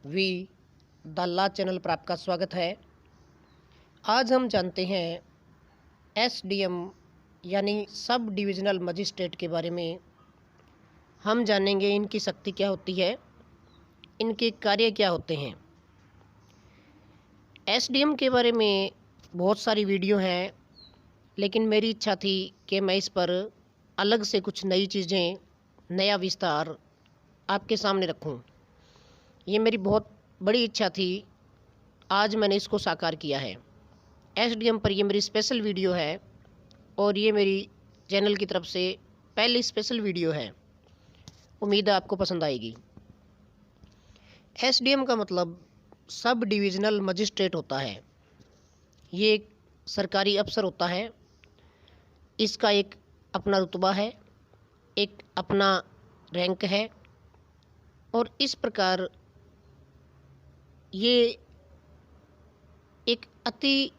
We दल्ला channel पर आपका स्वागत है। आज हम जानते हैं एसडीएम यानी सब डिविजनल मजिस्ट्रेट के बारे में। हम जानेंगे इनकी शक्ति क्या होती है, इनके कार्य क्या होते हैं। एसडीएम के बारे में बहुत सारी वीडियो हैं, लेकिन मेरी इच्छा थी कि मैं इस पर अलग से कुछ नई चीज़ें, नया विस्तार आपके सामने रखूं। ये मेरी बहुत बड़ी इच्छा थी, आज मैंने इसको साकार किया है। एसडीएम पर ये मेरी स्पेशल वीडियो है और ये मेरी चैनल की तरफ से पहली स्पेशल वीडियो है। उम्मीद है आपको पसंद आएगी। एसडीएम का मतलब सब डिविजनल मजिस्ट्रेट होता है। ये एक सरकारी अफसर होता है। इसका एक अपना रुतबा है, एक अपना रैंक है और इस प्रकार ये एक अति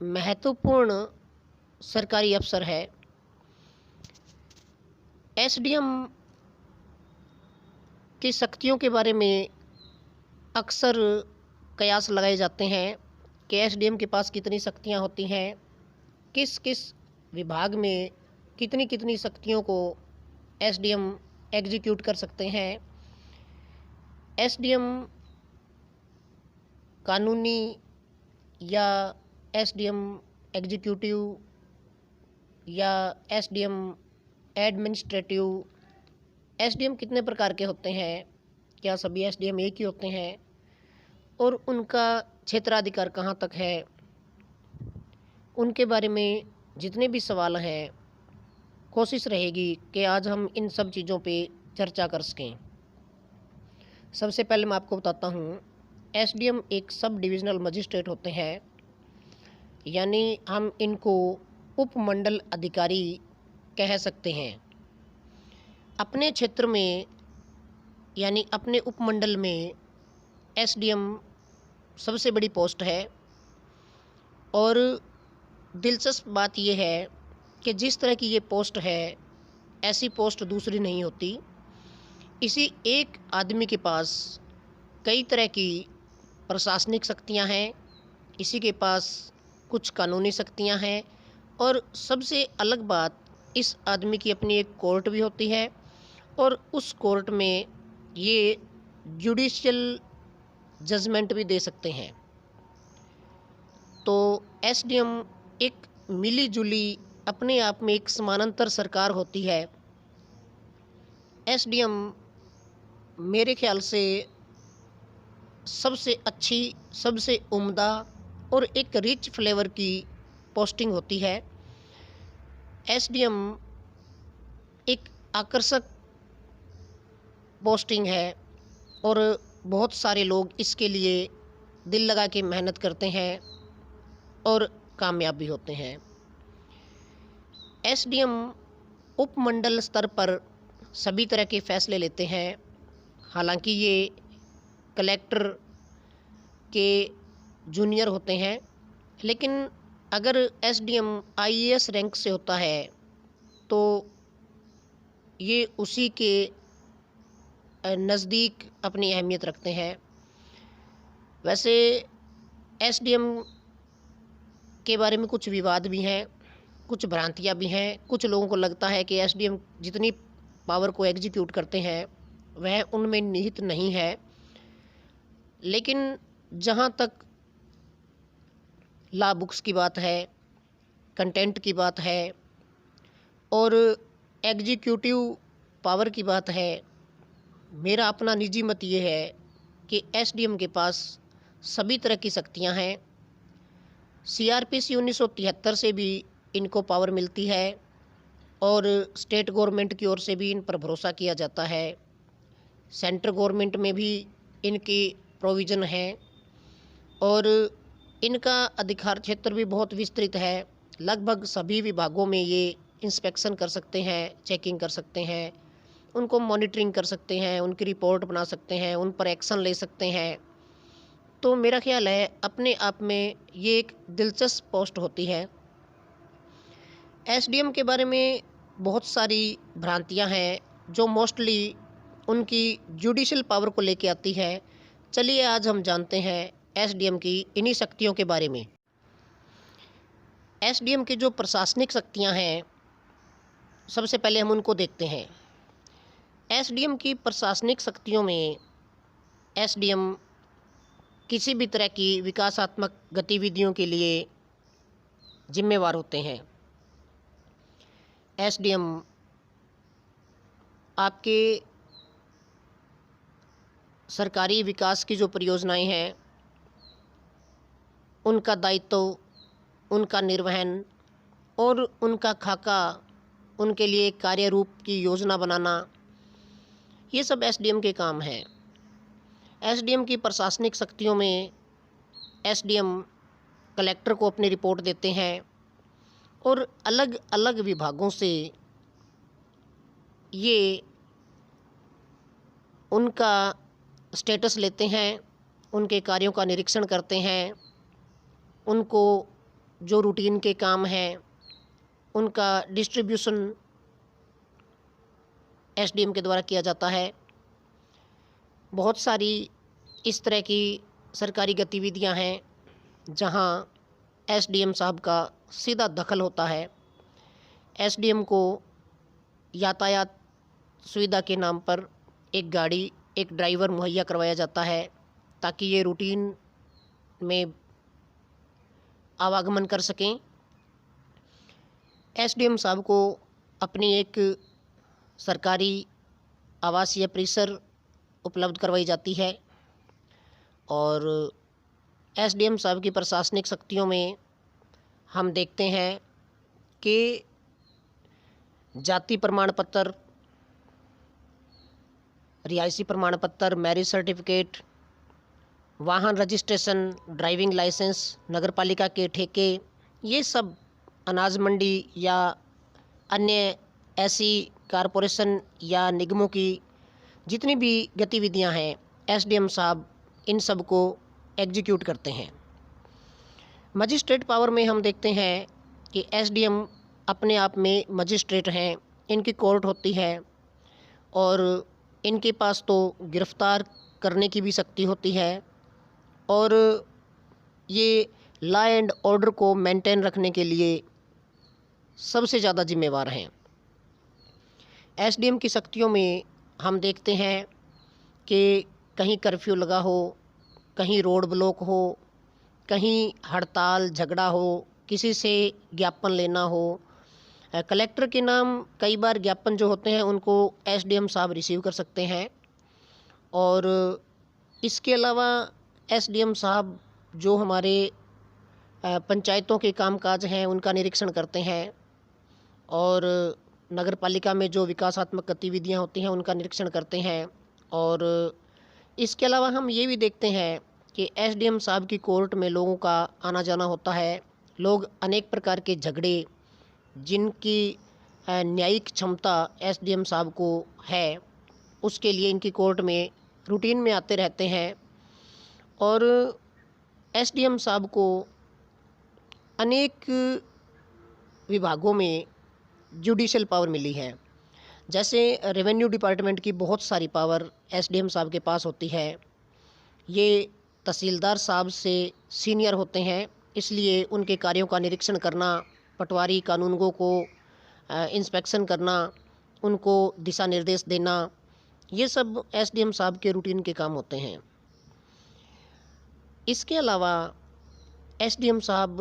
महत्वपूर्ण सरकारी अफसर है। एसडीएम की शक्तियों के बारे में अक्सर कयास लगाए जाते हैं कि एसडीएम के पास कितनी शक्तियां होती हैं, किस किस विभाग में कितनी कितनी शक्तियों को एसडीएम एग्जीक्यूट कर सकते हैं। एसडीएम कानूनी या एसडीएम एग्जीक्यूटिव या एसडीएम एडमिनिस्ट्रेटिव, एसडीएम कितने प्रकार के होते हैं, क्या सभी एसडीएम एक ही होते हैं और उनका क्षेत्राधिकार कहाँ तक है, उनके बारे में जितने भी सवाल हैं, कोशिश रहेगी कि आज हम इन सब चीज़ों पे चर्चा कर सकें। सबसे पहले मैं आपको बताता हूँ, एसडीएम एक सब डिविजनल मजिस्ट्रेट होते हैं, यानी हम इनको उपमंडल अधिकारी कह सकते हैं। अपने क्षेत्र में यानी अपने उपमंडल में एसडीएम सबसे बड़ी पोस्ट है और दिलचस्प बात यह है कि जिस तरह की ये पोस्ट है, ऐसी पोस्ट दूसरी नहीं होती। इसी एक आदमी के पास कई तरह की प्रशासनिक शक्तियां हैं, इसी के पास कुछ कानूनी शक्तियां हैं और सबसे अलग बात, इस आदमी की अपनी एक कोर्ट भी होती है और उस कोर्ट में ये जुडिशियल जजमेंट भी दे सकते हैं। तो एसडीएम एक मिली जुली अपने आप में एक समानांतर सरकार होती है। एसडीएम मेरे ख्याल से सबसे अच्छी, सबसे उम्दा और एक रिच फ्लेवर की पोस्टिंग होती है। एसडीएम एक आकर्षक पोस्टिंग है और बहुत सारे लोग इसके लिए दिल लगा के मेहनत करते हैं और कामयाब भी होते हैं। एसडीएम उपमंडल स्तर पर सभी तरह के फैसले लेते हैं। हालांकि ये कलेक्टर के जूनियर होते हैं, लेकिन अगर एसडीएम आईएएस रैंक से होता है तो ये उसी के नज़दीक अपनी अहमियत रखते हैं। वैसे एसडीएम के बारे में कुछ विवाद भी हैं, कुछ भ्रांतियां भी हैं। कुछ लोगों को लगता है कि एसडीएम जितनी पावर को एग्जीक्यूट करते हैं वह उनमें निहित नहीं है, लेकिन जहाँ तक लॉ बुक्स की बात है, कंटेंट की बात है और एग्जीक्यूटिव पावर की बात है, मेरा अपना निजी मत ये है कि एसडीएम के पास सभी तरह की शक्तियां हैं। सीआरपीसी 1973 से भी इनको पावर मिलती है और स्टेट गवर्नमेंट की ओर से भी इन पर भरोसा किया जाता है। सेंट्रल गवर्नमेंट में भी इनकी प्रोविज़न है और इनका अधिकार क्षेत्र भी बहुत विस्तृत है। लगभग सभी विभागों में ये इंस्पेक्शन कर सकते हैं, चेकिंग कर सकते हैं, उनको मॉनिटरिंग कर सकते हैं, उनकी रिपोर्ट बना सकते हैं, उन पर एक्शन ले सकते हैं। तो मेरा ख्याल है अपने आप में ये एक दिलचस्प पोस्ट होती है। एसडीएम के बारे में बहुत सारी भ्रांतियां हैं जो मोस्टली उनकी जुडिशल पावर को लेके आती है। चलिए आज हम जानते हैं एसडीएम की इन्हीं शक्तियों के बारे में। एसडीएम की जो प्रशासनिक शक्तियां हैं, सबसे पहले हम उनको देखते हैं। एसडीएम की प्रशासनिक शक्तियों में एसडीएम किसी भी तरह की विकासात्मक गतिविधियों के लिए जिम्मेवार होते हैं। एसडीएम आपके सरकारी विकास की जो परियोजनाएं हैं, उनका दायित्व, उनका निर्वहन और उनका खाका, उनके लिए कार्य रूप की योजना बनाना, ये सब एसडीएम के काम हैं। एसडीएम की प्रशासनिक शक्तियों में एसडीएम कलेक्टर को अपनी रिपोर्ट देते हैं और अलग अलग विभागों से ये उनका स्टेटस लेते हैं, उनके कार्यों का निरीक्षण करते हैं, उनको जो रूटीन के काम हैं उनका डिस्ट्रीब्यूशन एसडीएम के द्वारा किया जाता है। बहुत सारी इस तरह की सरकारी गतिविधियां हैं जहां एसडीएम साहब का सीधा दखल होता है। एसडीएम को यातायात सुविधा के नाम पर एक गाड़ी, एक ड्राइवर मुहैया करवाया जाता है ताकि ये रूटीन में आवागमन कर सकें। एसडीएम साहब को अपनी एक सरकारी आवासीय परिसर उपलब्ध करवाई जाती है और एसडीएम साहब की प्रशासनिक शक्तियों में हम देखते हैं कि जाति प्रमाण पत्र, रिहायशी प्रमाण पत्र, मैरिज सर्टिफिकेट, वाहन रजिस्ट्रेशन, ड्राइविंग लाइसेंस, नगरपालिका के ठेके, ये सब अनाज मंडी या अन्य ऐसी कारपोरेशन या निगमों की जितनी भी गतिविधियां हैं, एसडीएम साहब इन सब को एग्जीक्यूट करते हैं। मजिस्ट्रेट पावर में हम देखते हैं कि एसडीएम अपने आप में मजिस्ट्रेट हैं, इनकी कोर्ट होती है और इनके पास तो गिरफ्तार करने की भी शक्ति होती है और ये लॉ एंड ऑर्डर को मेंटेन रखने के लिए सबसे ज़्यादा जिम्मेवार हैं। एसडीएम की शक्तियों में हम देखते हैं कि कहीं कर्फ्यू लगा हो, कहीं रोड ब्लॉक हो, कहीं हड़ताल झगड़ा हो, किसी से ज्ञापन लेना हो, कलेक्टर के नाम कई बार ज्ञापन जो होते हैं उनको एसडीएम साहब रिसीव कर सकते हैं। और इसके अलावा एसडीएम साहब जो हमारे पंचायतों के कामकाज हैं उनका निरीक्षण करते हैं और नगर पालिका में जो विकासात्मक गतिविधियां होती हैं उनका निरीक्षण करते हैं। और इसके अलावा हम ये भी देखते हैं कि एसडीएम साहब की कोर्ट में लोगों का आना जाना होता है। लोग अनेक प्रकार के झगड़े जिनकी न्यायिक क्षमता एसडीएम साहब को है, उसके लिए इनकी कोर्ट में रूटीन में आते रहते हैं। और एसडीएम साहब को अनेक विभागों में जुडिशल पावर मिली है। जैसे रेवेन्यू डिपार्टमेंट की बहुत सारी पावर एसडीएम साहब के पास होती है। ये तहसीलदार साहब से सीनियर होते हैं, इसलिए उनके कार्यों का निरीक्षण करना, पटवारी कानूनगों को इंस्पेक्शन करना, उनको दिशा निर्देश देना, ये सब एसडीएम साहब के रूटीन के काम होते हैं। इसके अलावा एसडीएम साहब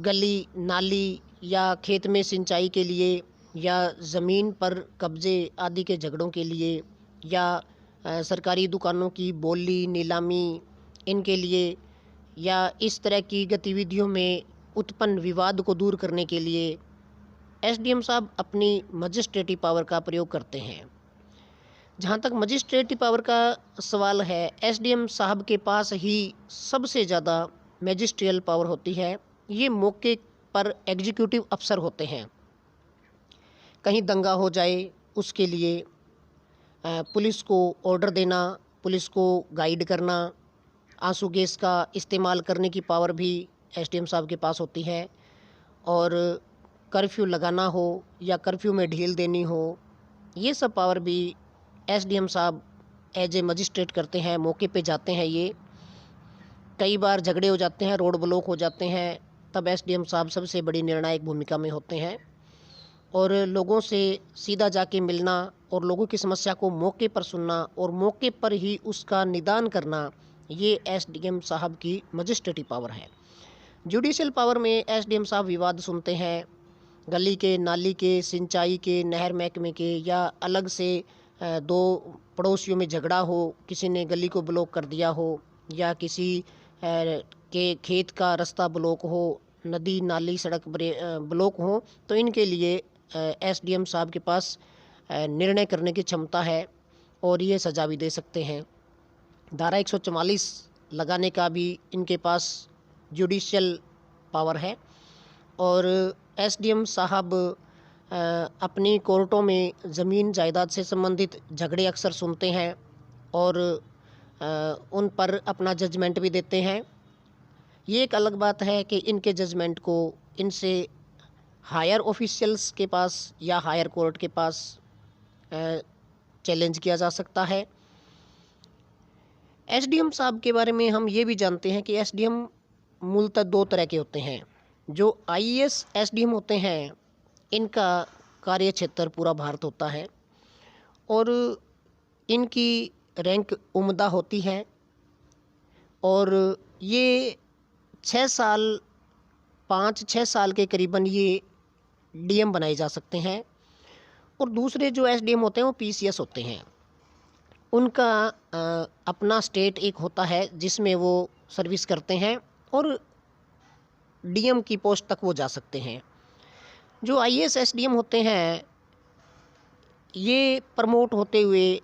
गली नाली या खेत में सिंचाई के लिए या ज़मीन पर कब्जे आदि के झगड़ों के लिए या सरकारी दुकानों की बोली नीलामी, इनके लिए या इस तरह की गतिविधियों में उत्पन्न विवाद को दूर करने के लिए एसडीएम साहब अपनी मजिस्ट्रेटी पावर का प्रयोग करते हैं। जहाँ तक मजिस्ट्रेटी पावर का सवाल है, एसडीएम साहब के पास ही सबसे ज़्यादा मैजिस्ट्रियल पावर होती है। ये मौके पर एग्जीक्यूटिव अफसर होते हैं। कहीं दंगा हो जाए उसके लिए पुलिस को ऑर्डर देना, पुलिस को गाइड करना, आंसू गैस का इस्तेमाल करने की पावर भी एसडीएम साहब के पास होती है। और कर्फ्यू लगाना हो या कर्फ्यू में ढील देनी हो, ये सब पावर भी एसडीएम साहब एज ए मजिस्ट्रेट करते हैं, मौके पे जाते हैं। ये कई बार झगड़े हो जाते हैं, रोड ब्लॉक हो जाते हैं, तब एसडीएम साहब सबसे बड़ी निर्णायक भूमिका में होते हैं और लोगों से सीधा जाके मिलना और लोगों की समस्या को मौके पर सुनना और मौके पर ही उसका निदान करना, ये एसडीएम साहब की मजिस्ट्रेटी पावर है। जुडिशियल पावर में एसडीएम साहब विवाद सुनते हैं, गली के, नाली के, सिंचाई के, नहर महकमे के, या अलग से दो पड़ोसियों में झगड़ा हो, किसी ने गली को ब्लॉक कर दिया हो, या किसी के खेत का रास्ता ब्लॉक हो, नदी नाली सड़क ब्लॉक हो, तो इनके लिए एसडीएम साहब के पास निर्णय करने की क्षमता है और ये सज़ा भी दे सकते हैं। धारा 144 लगाने का भी इनके पास जुडिशियल पावर है। और एसडीएम साहब अपनी कोर्टों में ज़मीन जायदाद से संबंधित झगड़े अक्सर सुनते हैं और उन पर अपना जजमेंट भी देते हैं। ये एक अलग बात है कि इनके जजमेंट को इनसे हायर ऑफिशियल्स के पास या हायर कोर्ट के पास चैलेंज किया जा सकता है। एसडीएम साहब के बारे में हम ये भी जानते हैं कि एसडीएम मूलतः दो तरह के होते हैं। जो आईएएस एसडीएम होते हैं, इनका कार्य क्षेत्र पूरा भारत होता है और इनकी रैंक उम्दा होती है और ये 5-6 साल के करीबन ये डीएम बनाए जा सकते हैं। और दूसरे जो एसडीएम होते हैं वो पीसीएस होते हैं। उनका अपना स्टेट एक होता है जिसमें वो सर्विस करते हैं और डीएम की पोस्ट तक वो जा सकते हैं। जो आईएएस एसडीएम होते हैं, ये प्रमोट होते हुए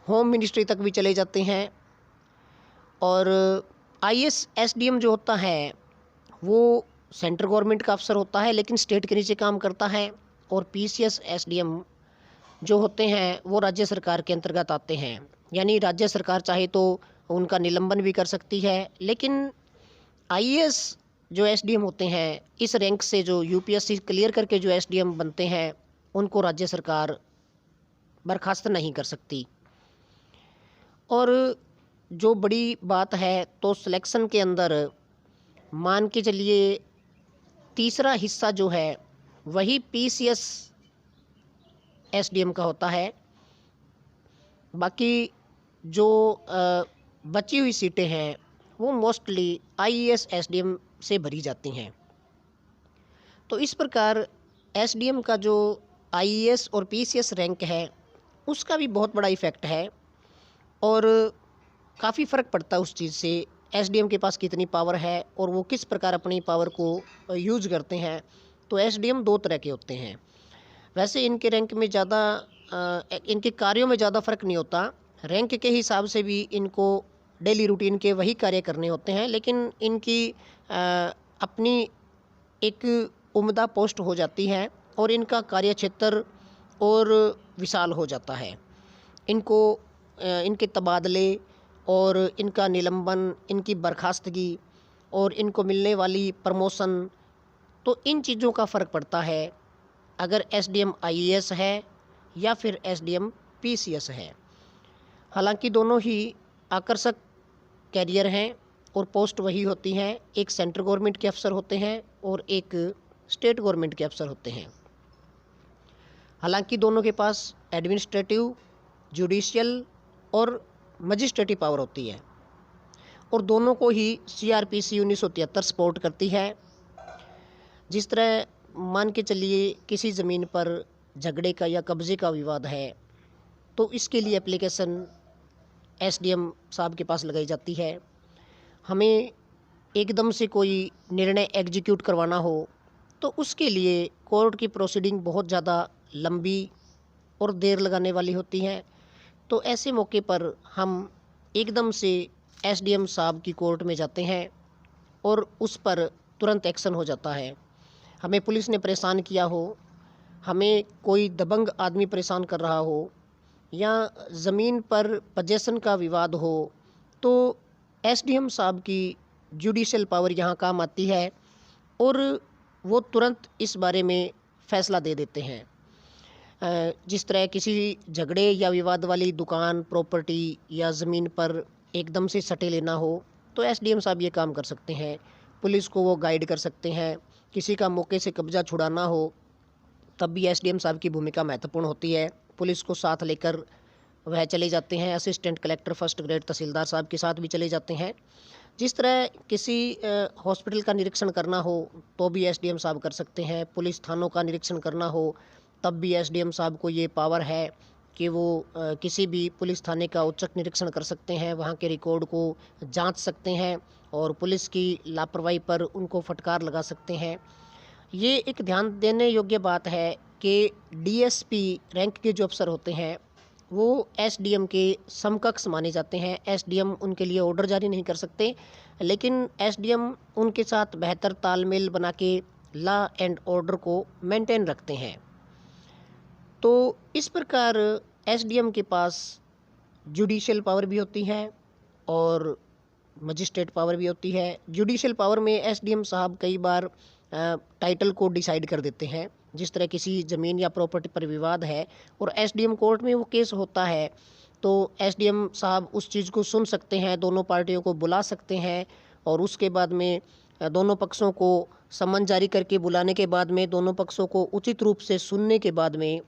होम मिनिस्ट्री तक भी चले जाते हैं। और आईएएस एसडीएम जो होता है वो सेंट्रल गवर्नमेंट का अफसर होता है लेकिन स्टेट के नीचे काम करता है। और पीसीएस एसडीएम जो होते हैं वो राज्य सरकार के अंतर्गत आते हैं, यानी राज्य सरकार चाहे तो उनका निलंबन भी कर सकती है। लेकिन आईएएस जो एसडीएम होते हैं, इस रैंक से जो यूपीएससी क्लियर करके जो एसडीएम बनते हैं, उनको राज्य सरकार बर्खास्त नहीं कर सकती। और जो बड़ी बात है तो सिलेक्शन के अंदर मान के चलिए तीसरा हिस्सा जो है वही पीसीएस एसडीएम का होता है। बाकी जो बची हुई सीटें हैं वो मोस्टली आईएएस एसडीएम से भरी जाती हैं। तो इस प्रकार एसडीएम का जो आईएएस और पीसीएस रैंक है उसका भी बहुत बड़ा इफ़ेक्ट है और काफ़ी फ़र्क पड़ता है उस चीज़ से एसडीएम के पास कितनी पावर है और वो किस प्रकार अपनी पावर को यूज़ करते हैं। तो एसडीएम दो तरह के होते हैं। वैसे इनके रैंक में ज़्यादा इनके कार्यों में ज़्यादा फ़र्क नहीं होता। रैंक के हिसाब से भी इनको डेली रूटीन के वही कार्य करने होते हैं, लेकिन इनकी अपनी एक उम्दा पोस्ट हो जाती है और इनका कार्य क्षेत्र और विशाल हो जाता है। इनको इनके तबादले और इनका निलंबन, इनकी बर्खास्तगी और इनको मिलने वाली प्रमोशन, तो इन चीज़ों का फ़र्क पड़ता है अगर एसडीएम आईएएस है या फिर एसडीएम पीसीएस है। हालांकि दोनों ही आकर्षक कैरियर हैं और पोस्ट वही होती हैं। एक सेंट्रल गवर्नमेंट के अफसर होते हैं और एक स्टेट गवर्नमेंट के अफसर होते हैं। हालांकि दोनों के पास एडमिनिस्ट्रेटिव, जुडिशियल और मजिस्ट्रेटिव पावर होती है और दोनों को ही सीआरपीसी 1973 सपोर्ट करती है। जिस तरह मान के चलिए किसी ज़मीन पर झगड़े का या कब्ज़े का विवाद है तो इसके लिए एप्लीकेशन एसडीएम साहब के पास लगाई जाती है। हमें एकदम से कोई निर्णय एग्जीक्यूट करवाना हो तो उसके लिए कोर्ट की प्रोसीडिंग बहुत ज़्यादा लंबी और देर लगाने वाली होती है। तो ऐसे मौके पर हम एकदम से एसडीएम साहब की कोर्ट में जाते हैं और उस पर तुरंत एक्शन हो जाता है। हमें पुलिस ने परेशान किया हो, हमें कोई दबंग आदमी परेशान कर रहा हो या ज़मीन पर पोजेसन का विवाद हो, तो एसडीएम साहब की जुडिशियल पावर यहाँ काम आती है और वो तुरंत इस बारे में फ़ैसला दे देते हैं। जिस तरह किसी झगड़े या विवाद वाली दुकान, प्रॉपर्टी या ज़मीन पर एकदम से सटे लेना हो, तो एसडीएम साहब ये काम कर सकते हैं। पुलिस को वो गाइड कर सकते हैं। किसी का मौके से कब्ज़ा छुड़ाना हो, तब भी एसडीएम साहब की भूमिका महत्वपूर्ण होती है। पुलिस को साथ लेकर वह चले जाते हैं। असिस्टेंट कलेक्टर, फर्स्ट ग्रेड तहसीलदार साहब के साथ भी चले जाते हैं। जिस तरह किसी हॉस्पिटल का निरीक्षण करना हो, तो भी एसडीएम साहब कर सकते हैं। पुलिस थानों का निरीक्षण करना हो, तब भी एसडीएम साहब को ये पावर है कि वो किसी भी पुलिस थाने का औचक निरीक्षण कर सकते हैं, वहाँ के रिकॉर्ड को जांच सकते हैं और पुलिस की लापरवाही पर उनको फटकार लगा सकते हैं। ये एक ध्यान देने योग्य बात है कि डीएसपी रैंक के जो अफसर होते हैं, वो एसडीएम के समकक्ष माने जाते हैं। एसडीएम उनके लिए ऑर्डर जारी नहीं कर सकते, लेकिन एसडीएम उनके साथ बेहतर तालमेल बना के लॉ एंड ऑर्डर को मेंटेन रखते हैं। तो इस प्रकार एसडीएम के पास जुडिशियल पावर भी होती है और मजिस्ट्रेट पावर भी होती है। जुडिशियल पावर में एसडीएम साहब कई बार टाइटल को डिसाइड कर देते हैं। जिस तरह किसी ज़मीन या प्रॉपर्टी पर विवाद है और एसडीएम कोर्ट में वो केस होता है, तो एसडीएम साहब उस चीज़ को सुन सकते हैं, दोनों पार्टियों को बुला सकते हैं और उसके बाद में दोनों पक्षों को समन जारी करके बुलाने के बाद में दोनों पक्षों को उचित रूप से सुनने के बाद में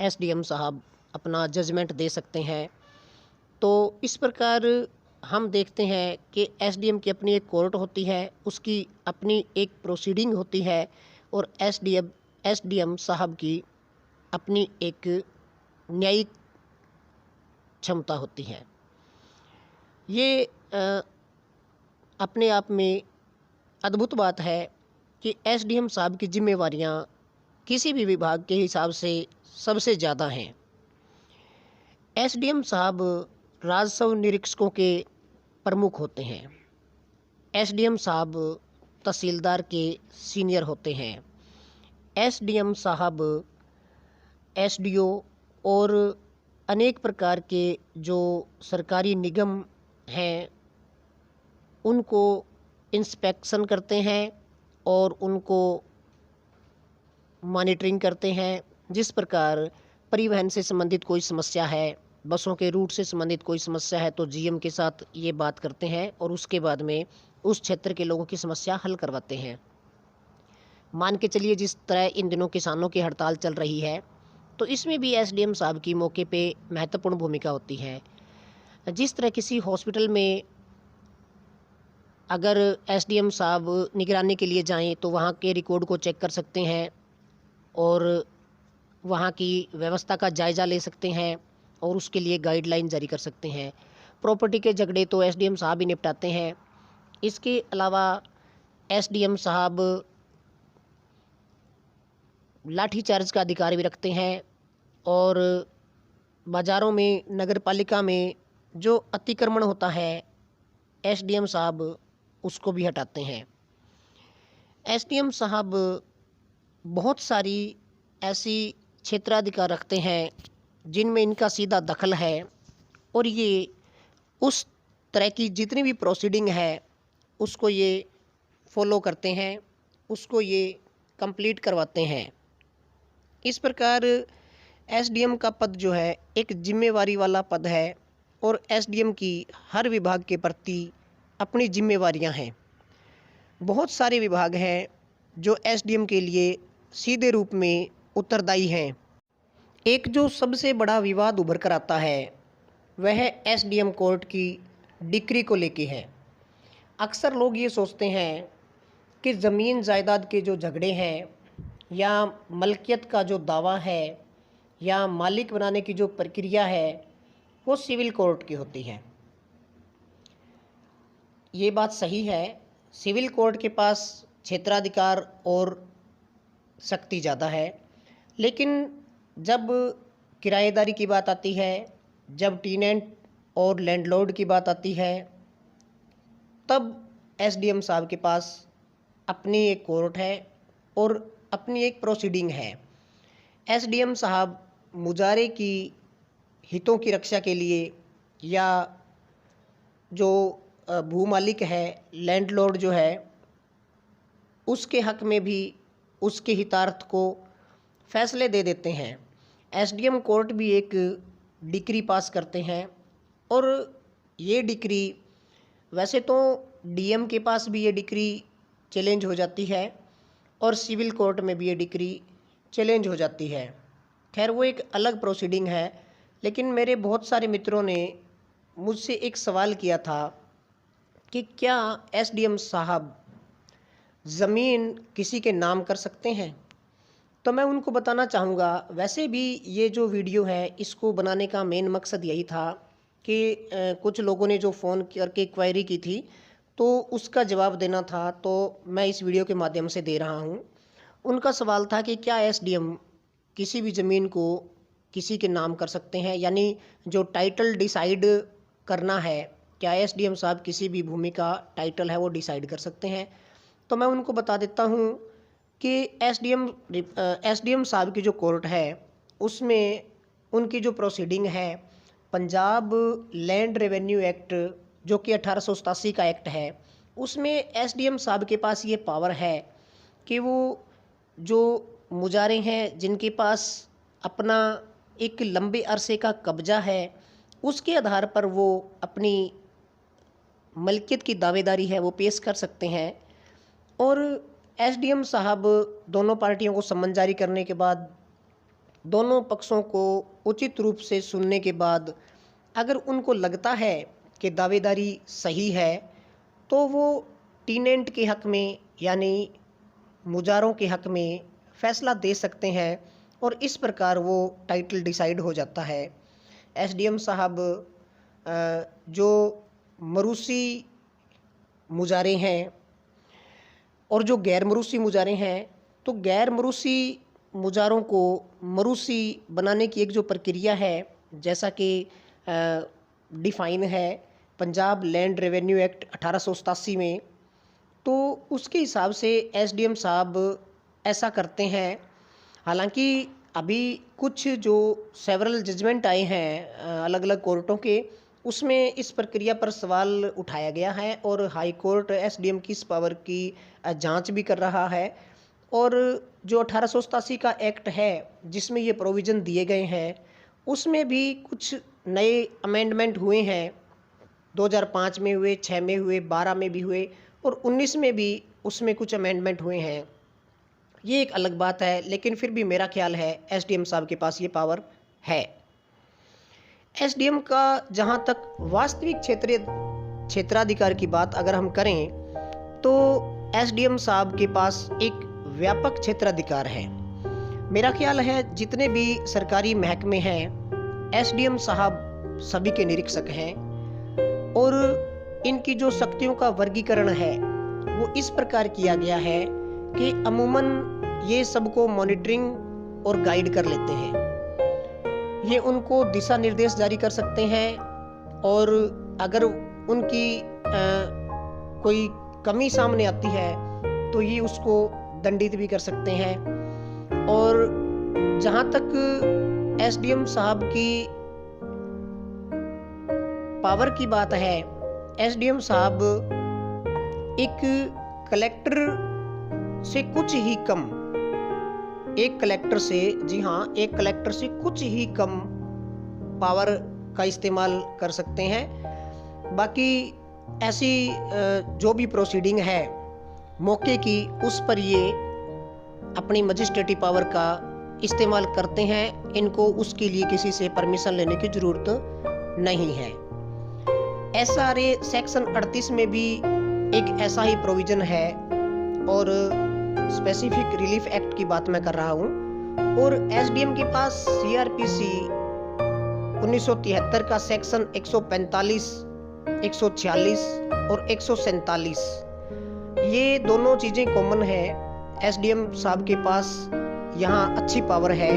एसडीएम साहब अपना जजमेंट दे सकते हैं। तो इस प्रकार हम देखते हैं कि एसडीएम की अपनी एक कोर्ट होती है, उसकी अपनी एक प्रोसीडिंग होती है और एसडीएम साहब की अपनी एक न्यायिक क्षमता होती है। ये अपने आप में अद्भुत बात है कि एसडीएम साहब की जिम्मेवारियां किसी भी विभाग के हिसाब से सबसे ज़्यादा हैं। एसडीएम साहब राजस्व निरीक्षकों के प्रमुख होते हैं। एसडीएम साहब तहसीलदार के सीनियर होते हैं। एसडीएम साहब एसडीओ और अनेक प्रकार के जो सरकारी निगम हैं, उनको इंस्पेक्शन करते हैं और उनको मॉनिटरिंग करते हैं। जिस प्रकार परिवहन से संबंधित कोई समस्या है, बसों के रूट से संबंधित कोई समस्या है, तो जीएम के साथ ये बात करते हैं और उसके बाद में उस क्षेत्र के लोगों की समस्या हल करवाते हैं। मान के चलिए जिस तरह इन दिनों किसानों की हड़ताल चल रही है, तो इसमें भी एसडीएम साहब की मौके पे महत्वपूर्ण भूमिका होती है। जिस तरह किसी हॉस्पिटल में अगर एसडीएम साहब निगरानी के लिए जाएं, तो वहाँ के रिकॉर्ड को चेक कर सकते हैं और वहाँ की व्यवस्था का जायज़ा ले सकते हैं और उसके लिए गाइडलाइन जारी कर सकते हैं। प्रॉपर्टी के झगड़े तो एसडीएम साहब ही निपटाते हैं। इसके अलावा एसडीएम साहब लाठी चार्ज का अधिकार भी रखते हैं और बाज़ारों में, नगर पालिका में जो अतिक्रमण होता है, एसडीएम साहब उसको भी हटाते हैं। एसडीएम साहब बहुत सारी ऐसी क्षेत्राधिकार रखते हैं जिनमें इनका सीधा दखल है और ये उस तरह की जितनी भी प्रोसीडिंग है उसको ये फॉलो करते हैं, उसको ये कंप्लीट करवाते हैं। इस प्रकार एसडीएम का पद जो है एक जिम्मेवारी वाला पद है और एसडीएम की हर विभाग के प्रति अपनी जिम्मेवारियां हैं। बहुत सारे विभाग हैं जो एसडीएम के लिए सीधे रूप में उत्तरदायी हैं। एक जो सबसे बड़ा विवाद उभर कर आता है वह एसडीएम कोर्ट की डिक्री को लेके है। अक्सर लोग ये सोचते हैं कि ज़मीन जायदाद के जो झगड़े हैं या मलकियत का जो दावा है या मालिक बनाने की जो प्रक्रिया है वो सिविल कोर्ट की होती है। ये बात सही है, सिविल कोर्ट के पास क्षेत्राधिकार और शक्ति ज़्यादा है, लेकिन जब किराएदारी की बात आती है, जब टीनेंट और लैंडलॉर्ड की बात आती है, तब एसडीएम साहब के पास अपनी एक कोर्ट है और अपनी एक प्रोसीडिंग है। एसडीएम साहब मुजारे की हितों की रक्षा के लिए या जो भूमालिक है, लैंडलॉर्ड जो है, उसके हक में भी उसके हितार्थ को फैसले दे देते हैं। एसडीएम कोर्ट भी एक डिक्री पास करते हैं और ये डिक्री वैसे तो डीएम के पास भी ये डिक्री चैलेंज हो जाती है और सिविल कोर्ट में भी ये डिक्री चैलेंज हो जाती है। खैर वो एक अलग प्रोसीडिंग है, लेकिन मेरे बहुत सारे मित्रों ने मुझसे एक सवाल किया था कि क्या एसडीएम साहब ज़मीन किसी के नाम कर सकते हैं। तो मैं उनको बताना चाहूँगा, वैसे भी ये जो वीडियो है इसको बनाने का मेन मकसद यही था कि कुछ लोगों ने जो फ़ोन करके क्वेरी की थी तो उसका जवाब देना था, तो मैं इस वीडियो के माध्यम से दे रहा हूँ। उनका सवाल था कि क्या एसडीएम किसी भी ज़मीन को किसी के नाम कर सकते हैं, यानी जो टाइटल डिसाइड करना है, क्या एसडीएम साहब किसी भी भूमि का टाइटल है वो डिसाइड कर सकते हैं। तो मैं उनको बता देता हूँ कि एसडीएम साहब की जो कोर्ट है उसमें उनकी जो प्रोसीडिंग है, पंजाब लैंड रेवेन्यू एक्ट जो कि 1887 का एक्ट है, उसमें एसडीएम साहब के पास ये पावर है कि वो जो मुजारे हैं जिनके पास अपना एक लंबे अरसे का कब्जा है, उसके आधार पर वो अपनी मलकियत की दावेदारी है वो पेश कर सकते हैं। और एसडीएम साहब दोनों पार्टियों को सम्मन जारी करने के बाद, दोनों पक्षों को उचित रूप से सुनने के बाद, अगर उनको लगता है कि दावेदारी सही है तो वो टीनेंट के हक़ में यानी मुजारों के हक़ में फ़ैसला दे सकते हैं और इस प्रकार वो टाइटल डिसाइड हो जाता है। एसडीएम साहब जो मरूसी मुजारे हैं और जो गैर मरूसी मुजारे हैं, तो गैर मरूसी मुजारों को मरूसी बनाने की एक जो प्रक्रिया है, जैसा कि डिफ़ाइन है पंजाब लैंड रेवेन्यू एक्ट 1887 में, तो उसके हिसाब से एसडीएम साहब ऐसा करते हैं। हालांकि अभी कुछ जो सेवरल जजमेंट आए हैं अलग अलग कोर्टों के, उसमें इस प्रक्रिया पर सवाल उठाया गया है और हाई कोर्ट एसडीएम की इस पावर की जांच भी कर रहा है। और जो 1887 का एक्ट है जिसमें ये प्रोविज़न दिए गए हैं, उसमें भी कुछ नए अमेंडमेंट हुए हैं। 2005 में हुए, 6 में हुए, 12 में भी हुए और 19 में भी उसमें कुछ अमेंडमेंट हुए हैं। ये एक अलग बात है, लेकिन फिर भी मेरा ख्याल है एसडीएम साहब के पास ये पावर है। एसडीएम का जहाँ तक वास्तविक क्षेत्राधिकार की बात अगर हम करें, तो एसडीएम साहब के पास एक व्यापक क्षेत्राधिकार है। मेरा ख्याल है जितने भी सरकारी महकमे हैं, एसडीएम साहब सभी के निरीक्षक हैं और इनकी जो शक्तियों का वर्गीकरण है वो इस प्रकार किया गया है कि अमूमन ये सबको मॉनिटरिंग और गाइड कर लेते हैं। ये उनको दिशा निर्देश जारी कर सकते हैं और अगर उनकी कोई कमी सामने आती है तो ये उसको दंडित भी कर सकते हैं। और जहाँ तक एसडीएम साहब की पावर की बात है, एसडीएम साहब एक कलेक्टर से कुछ ही कम, एक कलेक्टर से, जी हाँ, एक कलेक्टर से कुछ ही कम पावर का इस्तेमाल कर सकते हैं। बाकी ऐसी जो भी प्रोसीडिंग है मौके की, उस पर ये अपनी मजिस्ट्रेटी पावर का इस्तेमाल करते हैं। इनको उसके लिए किसी से परमिशन लेने की ज़रूरत नहीं है। एसआरए सेक्शन 38 में भी एक ऐसा ही प्रोविज़न है और स्पेसिफिक रिलीफ एक्ट की बात मैं कर रहा हूँ। और एसडीएम के पास सीआरपीसी 1973 का सेक्शन 145, 146 और 147, ये दोनों चीज़ें कॉमन है। एसडीएम साहब के पास यहाँ अच्छी पावर है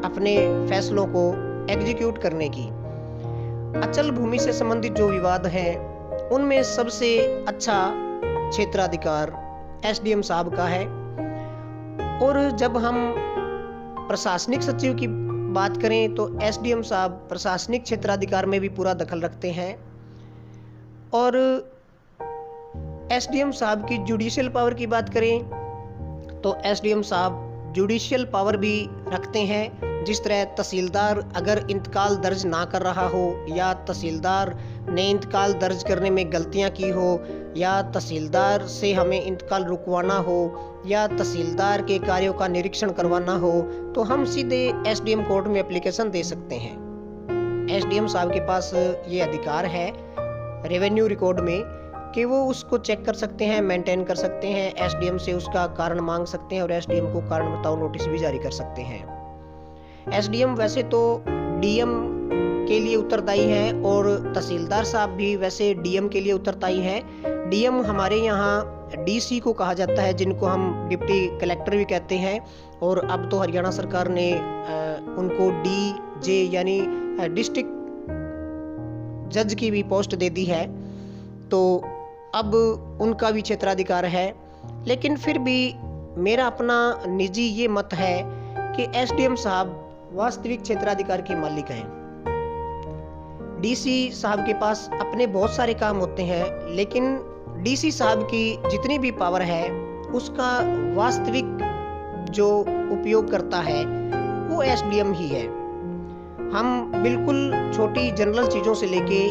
अपने फैसलों को एग्जीक्यूट करने की। अचल भूमि से संबंधित जो विवाद हैं उनमें सबसे अच्छा क्षेत्राधिकार एसडीएम साहब का है। और जब हम प्रशासनिक सचिव की बात करें तो एसडीएम साहब प्रशासनिक क्षेत्राधिकार में भी पूरा दखल रखते हैं। और एसडीएम साहब की जुडिशियल पावर की बात करें तो एसडीएम साहब जुडिशियल पावर भी रखते हैं। जिस तरह तहसीलदार अगर इंतकाल दर्ज ना कर रहा हो, या तहसीलदार ने इंतकाल दर्ज करने में गलतियां की हो, या तहसीलदार से हमें इंतकाल रुकवाना हो, या तहसीलदार के कार्यों का निरीक्षण करवाना हो, तो हम सीधे एसडीएम कोर्ट में एप्लीकेशन दे सकते हैं। एसडीएम साहब के पास ये अधिकार है रेवेन्यू रिकॉर्ड में कि वो उसको चेक कर सकते हैं, मेंटेन कर सकते हैं, एसडीएम से उसका कारण मांग सकते हैं और एसडीएम को कारण बताओ नोटिस भी जारी कर सकते हैं। एसडीएम वैसे तो डीएम के लिए उत्तरदायी है और तहसीलदार साहब भी वैसे डीएम के लिए उत्तरदायी हैं। डीएम हमारे यहाँ डीसी को कहा जाता है, जिनको हम डिप्टी कलेक्टर भी कहते हैं, और अब तो हरियाणा सरकार ने उनको डीजे यानी डिस्ट्रिक्ट जज की भी पोस्ट दे दी है, तो अब उनका भी क्षेत्राधिकार है। लेकिन फिर भी मेरा अपना निजी ये मत है कि एसडीएम साहब वास्तविक क्षेत्राधिकार के मालिक हैं। डीसी साहब के पास अपने बहुत सारे काम होते हैं, लेकिन डीसी साहब की जितनी भी पावर है उसका वास्तविक जो उपयोग करता है वो एसडीएम ही है। हम बिल्कुल छोटी जनरल चीज़ों से लेके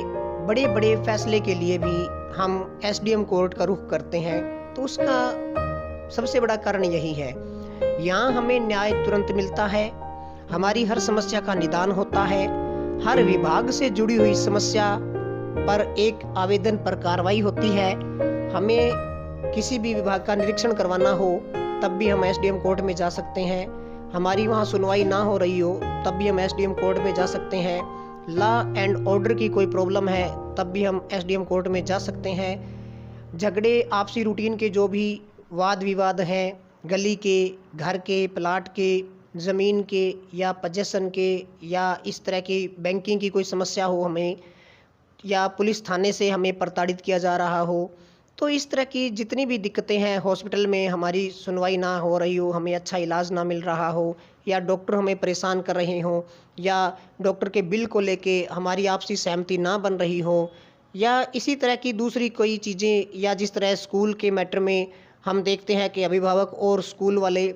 बड़े बड़े फैसले के लिए भी हम एसडीएम कोर्ट का रुख करते हैं, तो उसका सबसे बड़ा कारण यही है। यहाँ हमें न्याय तुरंत मिलता है, हमारी हर समस्या का निदान होता है, हर विभाग से जुड़ी हुई समस्या पर एक आवेदन पर कार्रवाई होती है। हमें किसी भी विभाग का निरीक्षण करवाना हो तब भी हम एसडीएम कोर्ट में जा सकते हैं। हमारी वहाँ सुनवाई ना हो रही हो तब भी हम एसडीएम कोर्ट में जा सकते हैं। लॉ एंड ऑर्डर की कोई प्रॉब्लम है तब भी हम एसडीएम कोर्ट में जा सकते हैं। झगड़े आपसी रूटीन के जो भी वाद विवाद हैं, गली के, घर के, प्लाट के, ज़मीन के या पोजेसन के, या इस तरह की बैंकिंग की कोई समस्या हो हमें, या पुलिस थाने से हमें प्रताड़ित किया जा रहा हो, तो इस तरह की जितनी भी दिक्कतें हैं, हॉस्पिटल में हमारी सुनवाई ना हो रही हो, हमें अच्छा इलाज ना मिल रहा हो, या डॉक्टर हमें परेशान कर रहे हों, या डॉक्टर के बिल को लेके हमारी आपसी सहमति ना बन रही हो, या इसी तरह की दूसरी कोई चीज़ें, या जिस तरह स्कूल के मैटर में हम देखते हैं कि अभिभावक और स्कूल वाले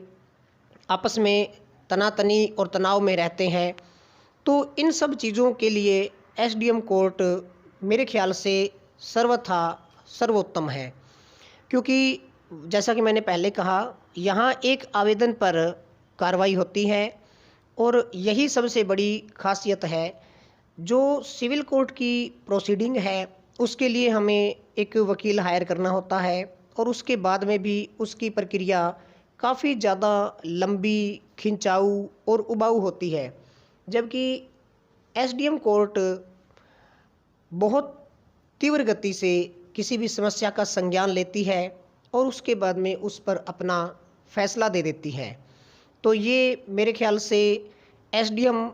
आपस में तनातनी और तनाव में रहते हैं, तो इन सब चीज़ों के लिए एसडीएम कोर्ट मेरे ख्याल से सर्वथा सर्वोत्तम है। क्योंकि जैसा कि मैंने पहले कहा, यहाँ एक आवेदन पर कार्रवाई होती है, और यही सबसे बड़ी खासियत है। जो सिविल कोर्ट की प्रोसीडिंग है उसके लिए हमें एक वकील हायर करना होता है, और उसके बाद में भी उसकी प्रक्रिया काफ़ी ज़्यादा लंबी, खिंचाऊ और उबाऊ होती है। जबकि एसडीएम कोर्ट बहुत तीव्र गति से किसी भी समस्या का संज्ञान लेती है और उसके बाद में उस पर अपना फैसला दे देती है। तो ये मेरे ख्याल से एसडीएम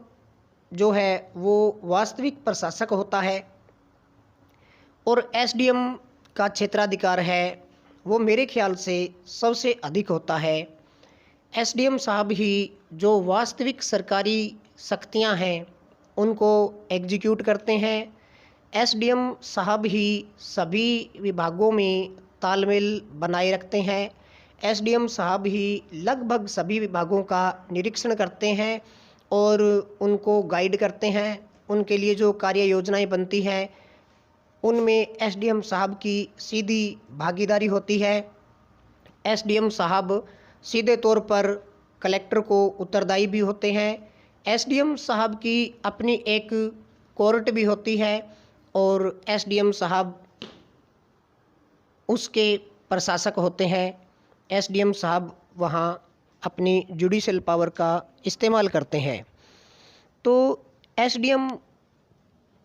जो है वो वास्तविक प्रशासक होता है, और एसडीएम का क्षेत्राधिकार है वो मेरे ख्याल से सबसे अधिक होता है। एसडीएम साहब ही जो वास्तविक सरकारी शक्तियां हैं उनको एग्जीक्यूट करते हैं। एसडीएम साहब ही सभी विभागों में तालमेल बनाए रखते हैं। एसडीएम साहब ही लगभग सभी विभागों का निरीक्षण करते हैं और उनको गाइड करते हैं। उनके लिए जो कार्य योजनाएं बनती हैं उनमें एसडीएम साहब की सीधी भागीदारी होती है। एसडीएम साहब सीधे तौर पर कलेक्टर को उत्तरदायी भी होते हैं। एसडीएम साहब की अपनी एक कोर्ट भी होती है, और एसडीएम साहब उसके प्रशासक होते हैं। एसडीएम साहब वहाँ अपनी जुडिशल पावर का इस्तेमाल करते हैं। तो एसडीएम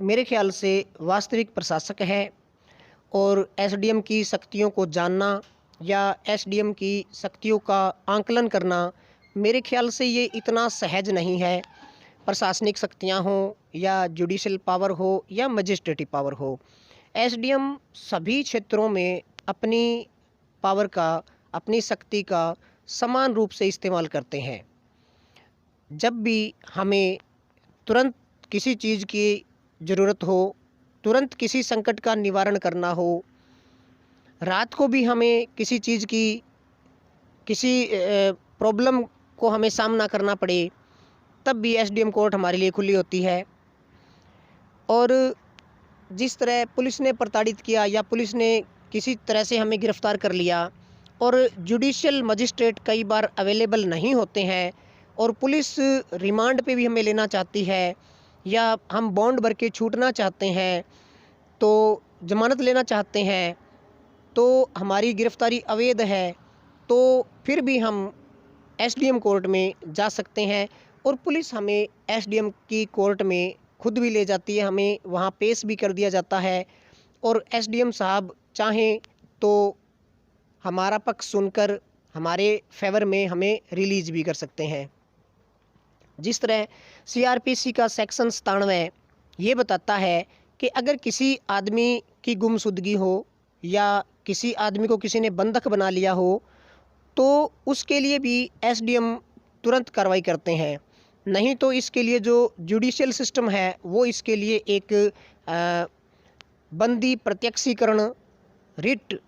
मेरे ख्याल से वास्तविक प्रशासक है, और एसडीएम की शक्तियों को जानना या एसडीएम की शक्तियों का आंकलन करना मेरे ख्याल से ये इतना सहज नहीं है। प्रशासनिक शक्तियाँ हों या जुडिशल पावर हो या मजिस्ट्रेटिव पावर हो, एसडीएम सभी क्षेत्रों में अपनी पावर का, अपनी शक्ति का समान रूप से इस्तेमाल करते हैं। जब भी हमें तुरंत किसी चीज़ की ज़रूरत हो, तुरंत किसी संकट का निवारण करना हो, रात को भी हमें किसी चीज़ की, किसी प्रॉब्लम को हमें सामना करना पड़े तब भी एसडीएम कोर्ट हमारे लिए खुली होती है। और जिस तरह पुलिस ने प्रताड़ित किया या पुलिस ने किसी तरह से हमें गिरफ़्तार कर लिया और जुडिशियल मजिस्ट्रेट कई बार अवेलेबल नहीं होते हैं और पुलिस रिमांड पे भी हमें लेना चाहती है या हम बॉन्ड भर के छूटना चाहते हैं, तो ज़मानत लेना चाहते हैं, तो हमारी गिरफ़्तारी अवैध है, तो फिर भी हम एसडीएम कोर्ट में जा सकते हैं और पुलिस हमें एसडीएम की कोर्ट में खुद भी ले जाती है, हमें वहाँ पेश भी कर दिया जाता है और एसडीएम साहब चाहें तो हमारा पक्ष सुनकर हमारे फेवर में हमें रिलीज़ भी कर सकते हैं। जिस तरह सीआरपीसी का सेक्शन 97 ये बताता है कि अगर किसी आदमी की गुमशुदगी हो या किसी आदमी को किसी ने बंधक बना लिया हो तो उसके लिए भी एसडीएम तुरंत कार्रवाई करते हैं। नहीं तो इसके लिए जो जुडिशियल सिस्टम है वो इसके लिए एक बंदी प्रत्यक्षीकरण रिट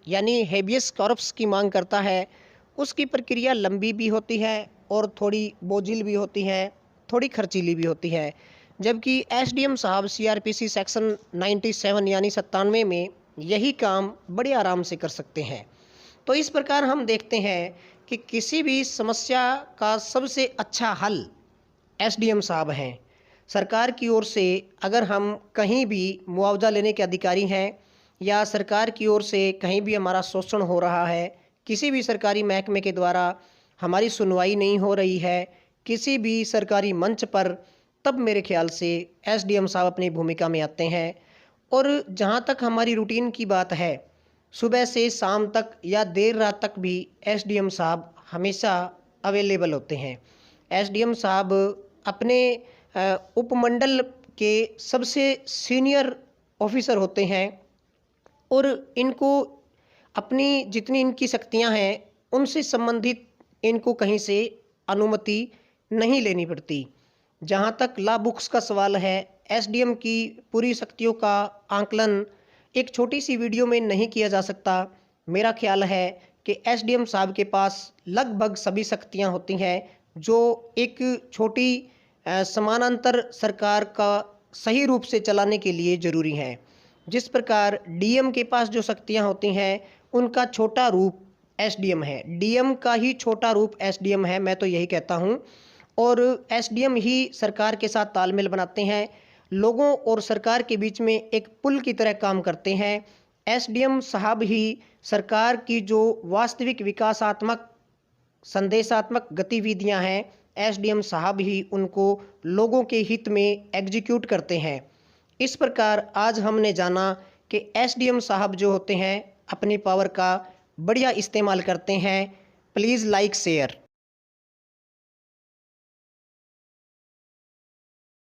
यानी हेबियस कॉर्पस की मांग करता है। उसकी प्रक्रिया लंबी भी होती है और थोड़ी बोझिल भी होती है, थोड़ी खर्चीली भी होती है, जबकि एसडीएम साहब सीआरपीसी सेक्शन 97 यानी 97 में यही काम बड़े आराम से कर सकते हैं। तो इस प्रकार हम देखते हैं कि किसी भी समस्या का सबसे अच्छा हल एसडीएम साहब हैं। सरकार की ओर से अगर हम कहीं भी मुआवजा लेने के अधिकारी हैं या सरकार की ओर से कहीं भी हमारा शोषण हो रहा है, किसी भी सरकारी महकमे के द्वारा हमारी सुनवाई नहीं हो रही है किसी भी सरकारी मंच पर, तब मेरे ख्याल से एसडीएम साहब अपनी भूमिका में आते हैं। और जहाँ तक हमारी रूटीन की बात है, सुबह से शाम तक या देर रात तक भी एसडीएम साहब हमेशा अवेलेबल होते हैं। एसडीएम साहब अपने उपमंडल के सबसे सीनियर ऑफिसर होते हैं और इनको अपनी जितनी इनकी शक्तियां हैं उनसे संबंधित इनको कहीं से अनुमति नहीं लेनी पड़ती। जहां तक लॉ बुक्स का सवाल है, एसडीएम की पूरी शक्तियों का आंकलन एक छोटी सी वीडियो में नहीं किया जा सकता। मेरा ख्याल है कि एसडीएम साहब के पास लगभग सभी शक्तियां होती हैं जो एक छोटी समानांतर सरकार का सही रूप से चलाने के लिए ज़रूरी हैं। जिस प्रकार डीएम के पास जो शक्तियां होती हैं उनका छोटा रूप एसडीएम है, डीएम का ही छोटा रूप एसडीएम है, मैं तो यही कहता हूं। और एसडीएम ही सरकार के साथ तालमेल बनाते हैं, लोगों और सरकार के बीच में एक पुल की तरह काम करते हैं। एसडीएम साहब ही सरकार की जो वास्तविक विकासात्मक संदेशात्मक गतिविधियां हैं, एसडीएम साहब ही उनको लोगों के हित में एग्जीक्यूट करते हैं। इस प्रकार आज हमने जाना कि एसडीएम साहब जो होते हैं अपनी पावर का बढ़िया इस्तेमाल करते हैं। Please like share.